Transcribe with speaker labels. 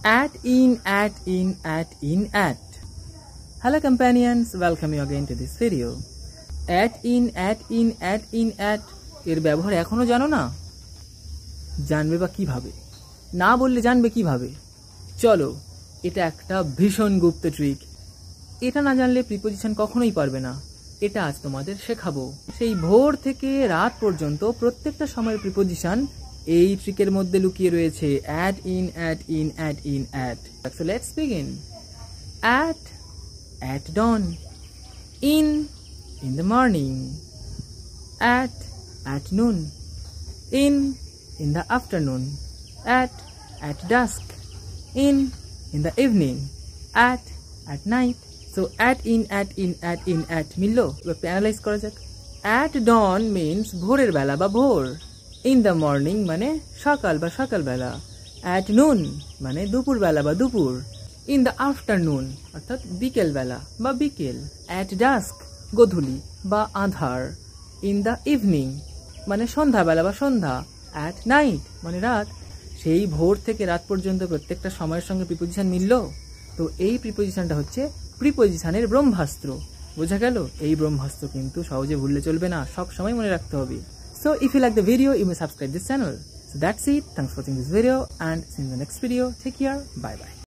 Speaker 1: At in. Hello companions, welcome you again to this video. At in. এর ব্যবহার এখনো জানো না? জানবে বা কিভাবে? না বললে জানবে কিভাবে? চলো, এটা একটা ভীষণ গুপ্ত ট্রিক। এটা না জানলে প্রিপোজিশন কখনোই পারবে না। এটা আজ তোমাদের শেখাবো। সেই ভোর থেকে রাত পর্যন্ত প্রত্যেকটা সময়ের প্রিপোজিশন এই ট্রিকের মধ্যে লুকিয়ে রয়েছে। at in. So let's begin. At dawn. In the morning. At noon. In the afternoon. At dusk. In the evening. At night. So at in মিললো। এবার অ্যানালাইজ করা যাক। At dawn means ভোরের বেলা বা ভোর। In the morning মানে সকাল বা সকালবেলা। At noon মানে দুপুর বেলা বা দুপুর। In the afternoon অর্থাৎ বিকেল বেলা বা বিকেল। At dusk গোধূলি বা আঁধার। In the evening মানে সন্ধ্যাবেলা বা সন্ধ্যা। At night মানে রাত। সেই ভোর থেকে রাত পর্যন্ত প্রত্যেকটা সময়ের সঙ্গে প্রিপোজিশন মিললো। তো এই প্রিপোজিশনটা হচ্ছে প্রিপোজিশনের ব্রহ্মাস্ত্র। বোঝা গেল? এই ব্রহ্মাস্ত্র কিন্তু সহজে ভুললে চলবে না, সব সময় মনে রাখতে হবে। So if you like the video, you may subscribe this channel. So that's it. Thanks for watching this video and see you in the next video. Take care. Bye bye.